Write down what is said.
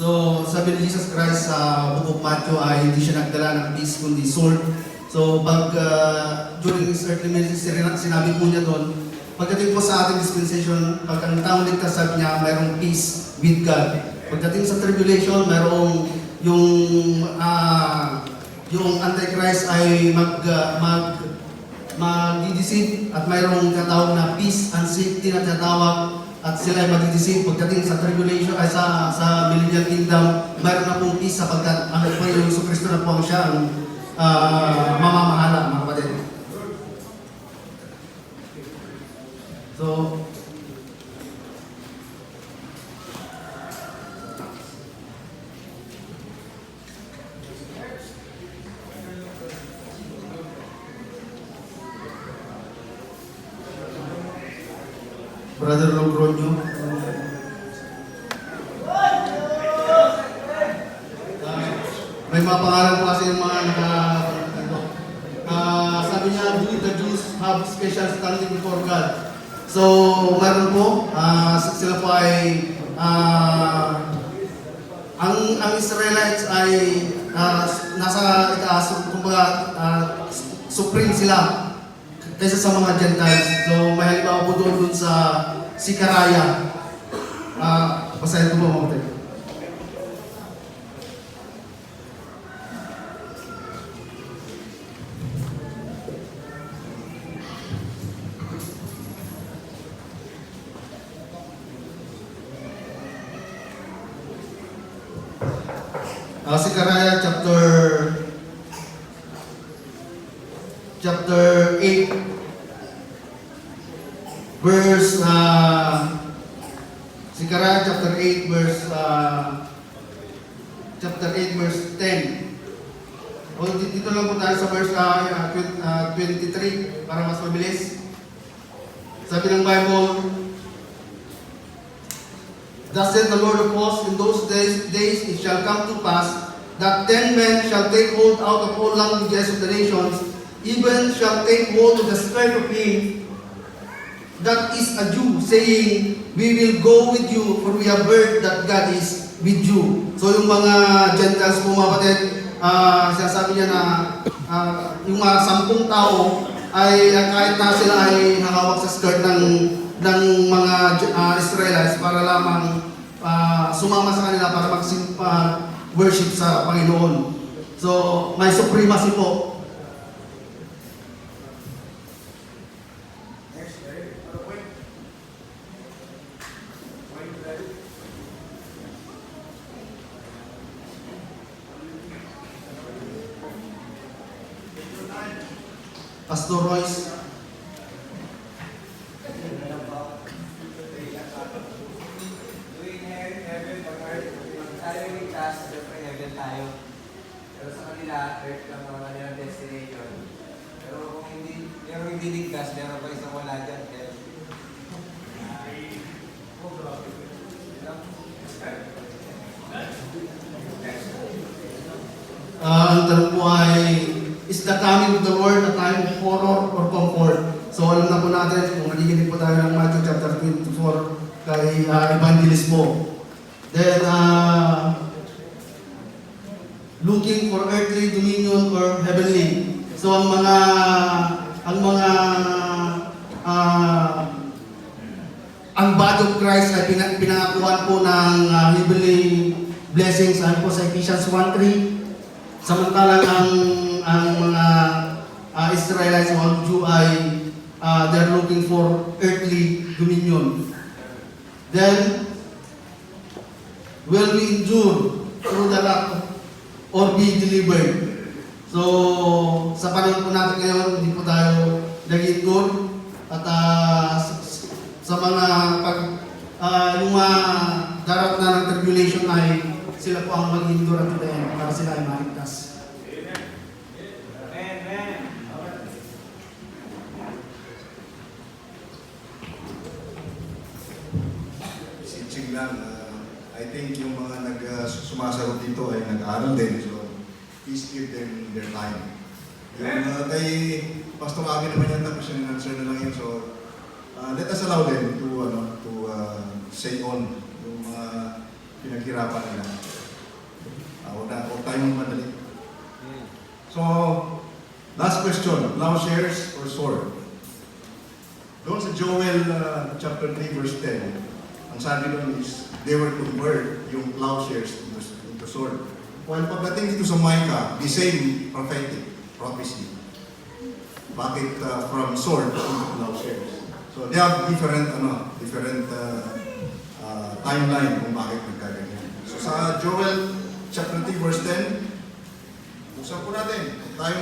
So, sabi ni Jesus Christ sa Book of Matthew ay hindi siya nagdala ng peace kundi sword. So, during his earthly ministry, sinabi po niya doon, pagdating po sa ating dispensation, pag ang taong ligtas, sabi niya, mayroong peace with God. Pagdating sa tribulation, mayroong yung Antichrist ay mag-deceive at mayroong tatawag na peace and safety na tatawag at sila ay mag-deceive. Pagdating sa tribulation ay sa millennial kingdom, mayroon na pong peace sapagkat ang Panginoon Hesus Kristo na po ang siya ang mamamahala, mga kapatid. So, Brother Logronyo. May mga pangalan po kasi yung mga sabi niya, the Jews have special standing before God. So, meron po, sila po ay, ang Israelites ay nasa itaas, kumbaga, supreme sila kaysa sa mga Gentiles. So, may halimbawa po doon sa Sikaraya. Basahin ko po mga kapatid. Sikaraya chapter 8 verse Sikaraya chapter 8 verse 10. O dito lang po tayo sa verse 23 para mas mabilis. Sabi ng Bible, thus said the Lord of hosts, in those days it shall come to pass that 10 men shall take hold out of all languages of the nations, even shall take hold of the skirt of him that is a Jew, saying, we will go with you, for we have heard that God is with you. So yung mga Gentiles po, mga kapatid, sinasabi niya na yung mga 10 tao ay kahit na sila ay nakawag sa skirt ng mga Israelites para lamang sumama sa kanila para mag-worship sa Panginoon. So, may supremacy po. Pastor Royce. Pero sa kanila, earth lang naman kanilang destination. Pero kung hindi ligtas, meron pa isang wala dyan. Ang tanong po ay, is the coming of the Lord a time of horror or comfort? So alam na po natin, kung nagiginig po tayo ng Matthew chapter 24 kay evangelismo. Then, looking for earthly dominion or heavenly. So ang body of Christ ay pinangakuan po ng heavenly blessings. Ano po sa Ephesians 1:3. Samantalang ang mga Israelites o Jew ay they're looking for earthly dominion. Then, will we endure through the wrath or be delivered? So, sa panahon po natin ngayon, hindi po tayo nag-endure at sa mga yung darat na ng tribulation ay sila po ang mag-endure at the end para sila ay maligtas. Sinching lang, I think yung mga sumasagot dito ay nag-aaral din. So, please give them their time. Yung kay Pastor Ami naman yan, tapos yung answer na lang yun. So, let us allow them to say on yung mga pinaghirapan nila. Huwag tayong madali. So, last question, plowshares or sword? Doon sa Joel chapter 3 verse 10, ang sabi doon is, they were to convert yung plowshares into sword. While pagdating dito sa Micah, the same prophecy. Bakit from sword to plowshares? So they have different timeline kung bakit nagkaganyan. So sa Joel chapter 3 verse 10, buksan po natin. Tayo